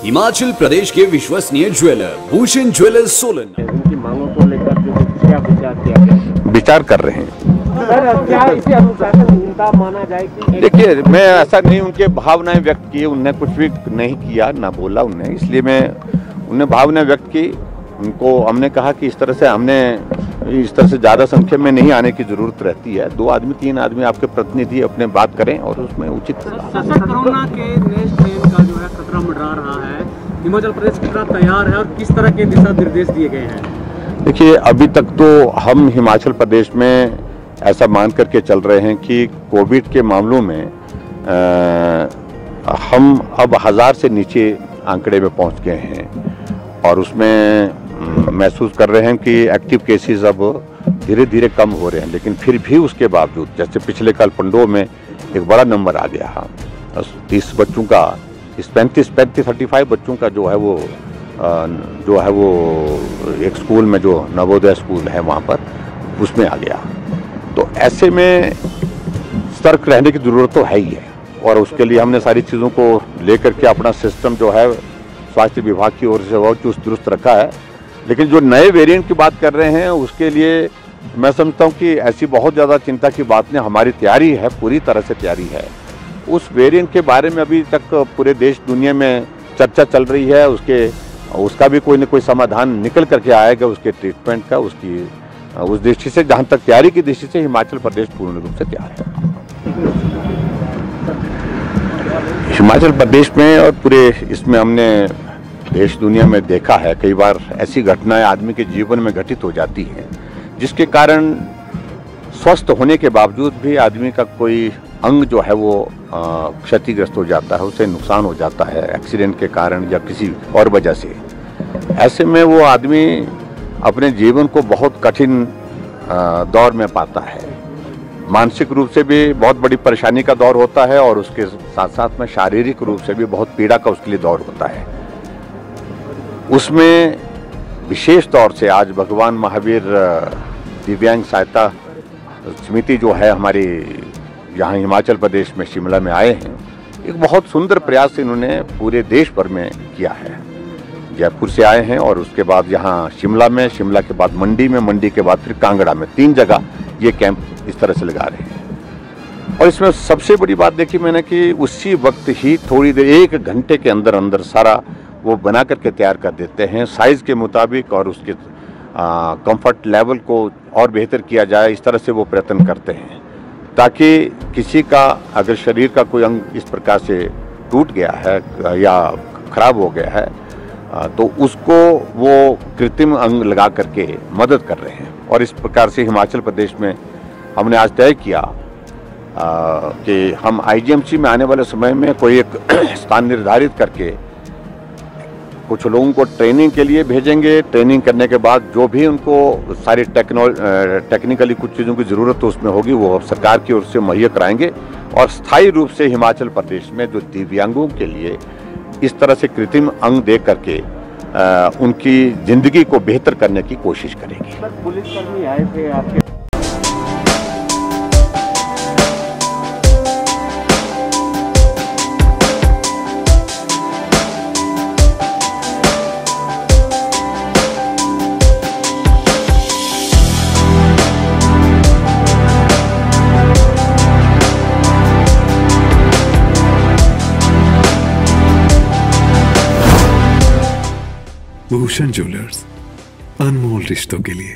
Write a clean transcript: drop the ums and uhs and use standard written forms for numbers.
हिमाचल प्रदेश के विश्वसनीय jeweller Bhushan jewellers Solan. उनकी मांगों को लेकर जो क्या विचार किया गया? विचार कर रहे हैं। सर, क्या इसे अनुशासनहीनता माना जाए कि देखिए, मैं ऐसा नहीं उनके भावनाएं व्यक्त किए, उनने कुछ भी नहीं किया ना बोला उन्हें, इसलिए मैं उन्हें भावनाएं व्यक्त की। उनको हमने कहा कि इस तरह से ज़्यादा संख्या में नहीं आने की जरूरत रहती है। 2 आदमी 3 आदमी आपके प्रतिनिधि अपने बात करें और उसमें उचित। कोरोना के नए स्ट्रेन का जो है खतरा मंडरा रहा है, हिमाचल प्रदेश कितना तैयार है और किस तरह के दिशा निर्देश दिए गए हैं? देखिए, अभी तक तो हम हिमाचल प्रदेश में ऐसा मान करके चल रहे हैं कि कोविड के मामलों में हम अब 1000 से नीचे आंकड़े में पहुंच गए हैं और उसमें महसूस कर रहे हैं कि एक्टिव केसेस अब धीरे धीरे कम हो रहे हैं। लेकिन फिर भी उसके बावजूद, जैसे पिछले कल पंडोह में एक बड़ा नंबर आ गया, 30 बच्चों का, इस 35 बच्चों का जो है वो एक स्कूल में, जो नवोदय स्कूल है वहाँ पर, उसमें आ गया। तो ऐसे में सतर्क रहने की ज़रूरत तो है ही है और उसके लिए हमने सारी चीज़ों को लेकर के अपना सिस्टम जो है स्वास्थ्य विभाग की ओर से बहुत चुस्त दुरुस्त रखा है। लेकिन जो नए वेरिएंट की बात कर रहे हैं उसके लिए मैं समझता हूँ कि ऐसी बहुत ज़्यादा चिंता की बात नहीं, हमारी तैयारी है, पूरी तरह से तैयारी है। उस वेरिएंट के बारे में अभी तक पूरे देश दुनिया में चर्चा चल रही है, उसका भी कोई न कोई समाधान निकल करके आएगा, उसके ट्रीटमेंट का, उस दृष्टि से, जहाँ तक तैयारी की दृष्टि से हिमाचल प्रदेश पूर्ण रूप से तैयार है। हिमाचल प्रदेश में और पूरे इसमें हमने देश दुनिया में देखा है, कई बार ऐसी घटनाएं आदमी के जीवन में घटित हो जाती हैं जिसके कारण स्वस्थ होने के बावजूद भी आदमी का कोई अंग जो है वो क्षतिग्रस्त हो जाता है, उसे नुकसान हो जाता है एक्सीडेंट के कारण या किसी और वजह से। ऐसे में वो आदमी अपने जीवन को बहुत कठिन दौर में पाता है, मानसिक रूप से भी बहुत बड़ी परेशानी का दौर होता है और उसके साथ साथ में शारीरिक रूप से भी बहुत पीड़ा का उसके लिए दौर होता है। उसमें विशेष तौर से आज भगवान महावीर दिव्यांग सहायता समिति जो है हमारी यहाँ हिमाचल प्रदेश में शिमला में आए हैं, एक बहुत सुंदर प्रयास इन्होंने पूरे देश भर में किया है। जयपुर से आए हैं और उसके बाद यहाँ शिमला में, शिमला के बाद मंडी में, मंडी के बाद फिर कांगड़ा में, 3 जगह ये कैंप इस तरह से लगा रहे हैं। और इसमें सबसे बड़ी बात देखी मैंने कि उसी वक्त ही थोड़ी देर, 1 घंटे के अंदर अंदर सारा वो बना करके तैयार कर देते हैं साइज़ के मुताबिक और उसके कंफर्ट लेवल को और बेहतर किया जाए, इस तरह से वो प्रयत्न करते हैं ताकि किसी का अगर शरीर का कोई अंग इस प्रकार से टूट गया है या खराब हो गया है तो उसको वो कृत्रिम अंग लगा करके मदद कर रहे हैं। और इस प्रकार से हिमाचल प्रदेश में हमने आज तय किया कि हम IGMC में आने वाले समय में कोई एक स्थान निर्धारित करके कुछ लोगों को ट्रेनिंग के लिए भेजेंगे। ट्रेनिंग करने के बाद जो भी उनको सारी टेक्निकली कुछ चीज़ों की ज़रूरत उसमें होगी वो सरकार की ओर से मुहैया कराएंगे और स्थायी रूप से हिमाचल प्रदेश में जो दिव्यांगों के लिए इस तरह से कृत्रिम अंग दे करके उनकी ज़िंदगी को बेहतर करने की कोशिश करेंगे। पुलिसकर्मी आए थे आपके भूषण ज्वेलर्स, अनमोल रिश्तों के लिए।